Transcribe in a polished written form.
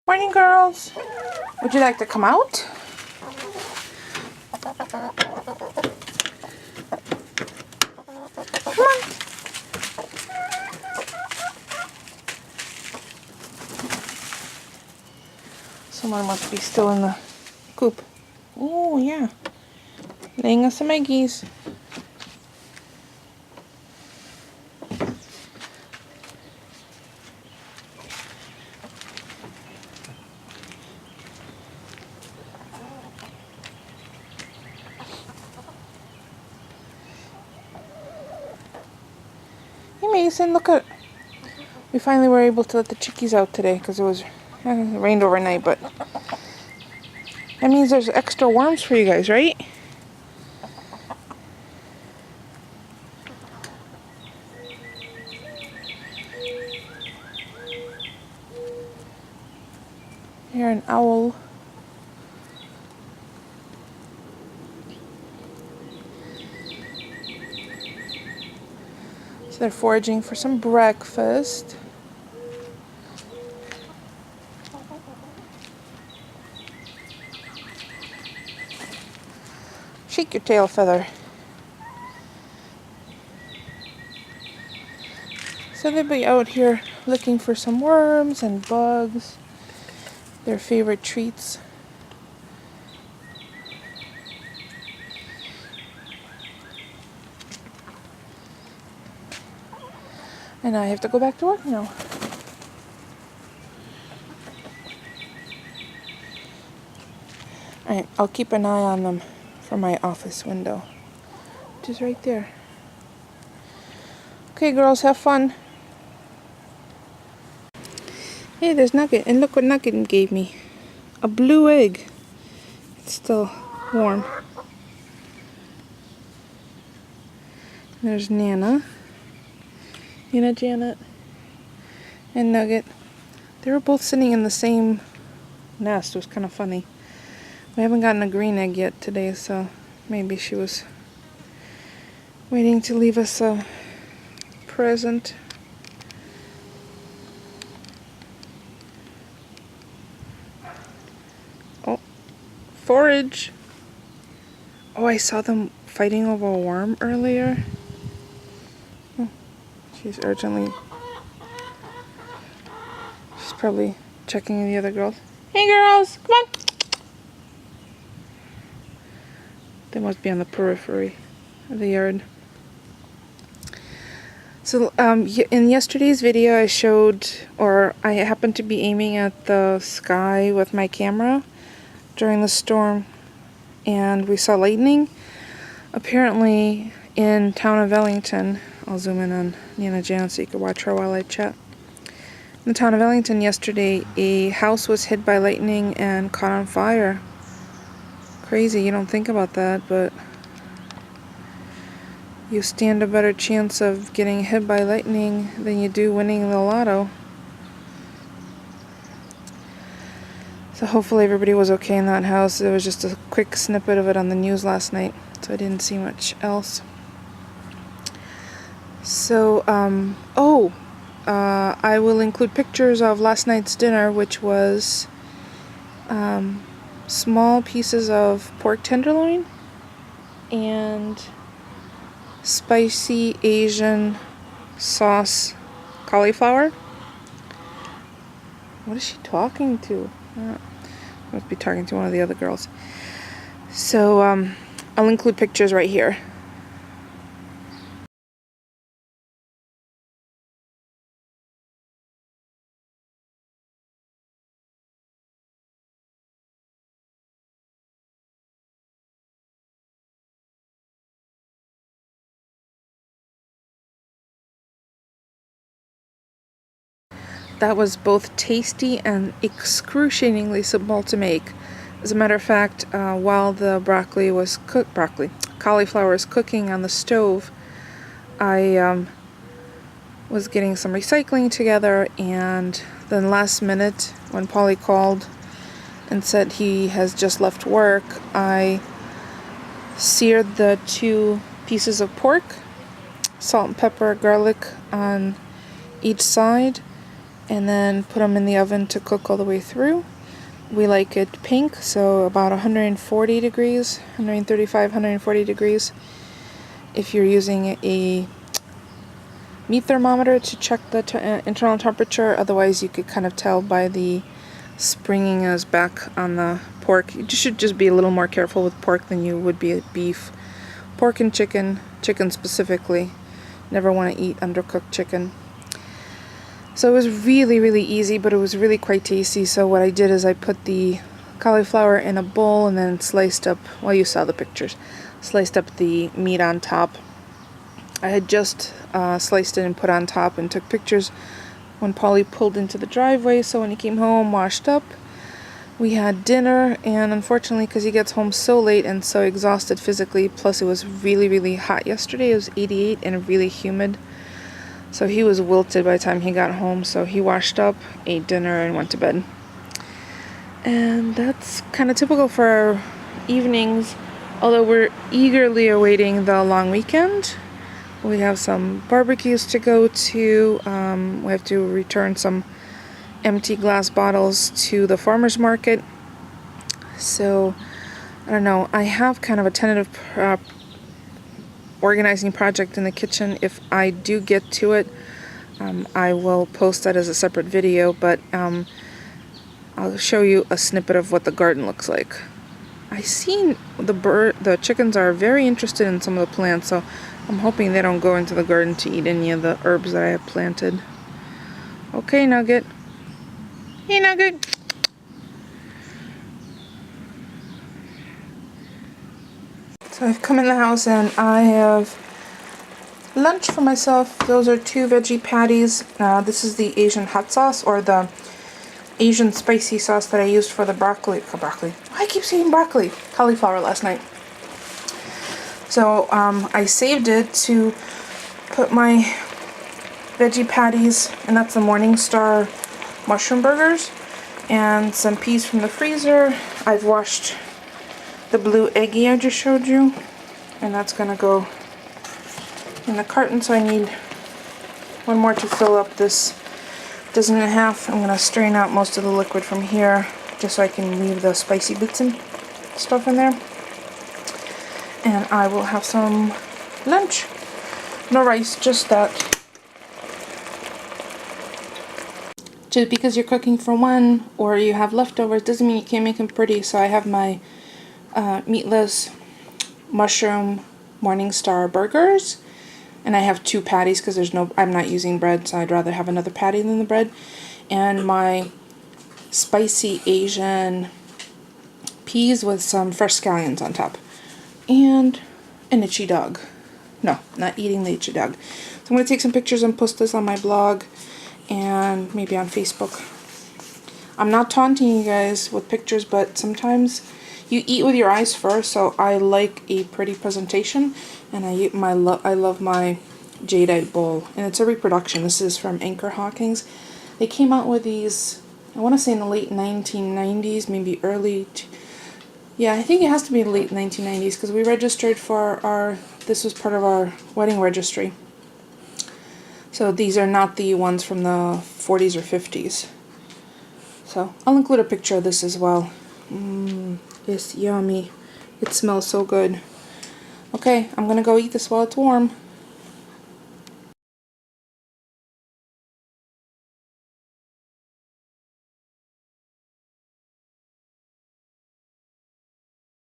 Morning, girls. Would you like to come out? Come on. Someone must be still in the coop. Oh, yeah. Laying us some eggies. Hey, Mason, look at... We finally were able to let the chickies out today because it rained overnight, but that means there's extra worms for you guys, right? You're an owl. So they're foraging for some breakfast. Shake your tail feather. So they'll be out here looking for some worms and bugs, their favorite treats. And I have to go back to work now. Alright, I'll keep an eye on them from my office window, which is right there. Okay, girls, have fun. Hey, there's Nugget, and look what Nugget gave me. A blue egg. It's still warm. There's Nana, Janet, and Nugget. They were both sitting in the same nest. It was kind of funny. We haven't gotten a green egg yet today, so maybe she was waiting to leave us a present. Oh, forage. Oh, I saw them fighting over a worm earlier. Oh, she's probably checking the other girls. Hey, girls, come on. They must be on the periphery of the yard. So in yesterday's video I showed, or I happened to be aiming at the sky with my camera during the storm, and we saw lightning. Apparently in town of Ellington, I'll zoom in on Nana Janet so you can watch her while I chat. In the town of Ellington yesterday, a house was hit by lightning and caught on fire. Crazy, you don't think about that, but you stand a better chance of getting hit by lightning than you do winning the lotto. So hopefully everybody was okay in that house. There was just a quick snippet of it on the news last night, so I didn't see much else. So, I will include pictures of last night's dinner, which was small pieces of pork tenderloin and spicy Asian sauce cauliflower. What is she talking to? Must be talking to one of the other girls. So I'll include pictures right here. That was both tasty and excruciatingly simple to make. As a matter of fact, while the cauliflower was cooking on the stove, I was getting some recycling together, and then last minute, when Polly called and said he has just left work, I seared the 2 pieces of pork, salt and pepper, garlic on each side, and then put them in the oven to cook all the way through. We like it pink, so about 140 degrees, 135, 140 degrees. If you're using a meat thermometer to check the internal temperature, otherwise you could kind of tell by the springing us back on the pork. You should just be a little more careful with pork than you would be with beef. Pork and chicken specifically, never want to eat undercooked chicken. So it was really, really easy, but it was really quite tasty. So what I did is I put the cauliflower in a bowl and then sliced up, well, you saw the pictures, sliced up the meat on top. I had just sliced it and put on top and took pictures when Polly pulled into the driveway, so when he came home, washed up, we had dinner, and unfortunately, because he gets home so late and so exhausted physically, plus it was really, really hot yesterday, it was 88 and really humid, so he was wilted by the time he got home, so he washed up, ate dinner, and went to bed. And that's kind of typical for our evenings, although we're eagerly awaiting the long weekend. We have some barbecues to go to. We have to return some empty glass bottles to the farmer's market. So, I don't know. I have kind of a tentative organizing project in the kitchen. If I do get to it, I will post that as a separate video, but I'll show you a snippet of what the garden looks like. I seen the chickens are very interested in some of the plants, so I'm hoping they don't go into the garden to eat any of the herbs that I have planted. Okay, Nugget. Hey, Nugget. So I've come in the house and I have lunch for myself. Those are 2 veggie patties. This is the Asian hot sauce, or the Asian spicy sauce that I used for the broccoli. I keep saying broccoli. Cauliflower last night. So I saved it to put my veggie patties, and that's the Morningstar mushroom burgers, and some peas from the freezer. I've washed the blue eggy I just showed you, and that's gonna go in the carton, so I need one more to fill up this dozen and a half. I'm gonna strain out most of the liquid from here just so I can leave the spicy bits and stuff in there. And I will have some lunch. No rice, just that. Just because you're cooking for one or you have leftovers doesn't mean you can't make them pretty. So I have my meatless mushroom Morningstar burgers, and I have 2 patties because I'm not using bread, so I'd rather have another patty than the bread, and my spicy Asian peas with some fresh scallions on top, and an itchy dog. No, not eating the itchy dog. So I'm going to take some pictures and post this on my blog and maybe on Facebook. I'm not taunting you guys with pictures, but sometimes you eat with your eyes first, so I like a pretty presentation, and I love my jadeite bowl, and it's a reproduction. This is from Anchor Hawkins. They came out with these, I want to say in the late 1990s, maybe early, yeah, I think it has to be the late 1990s, because we registered for this was part of our wedding registry. So these are not the ones from the 40s or 50s. So I'll include a picture of this as well. It's yummy. It smells so good. Okay, I'm gonna go eat this while it's warm.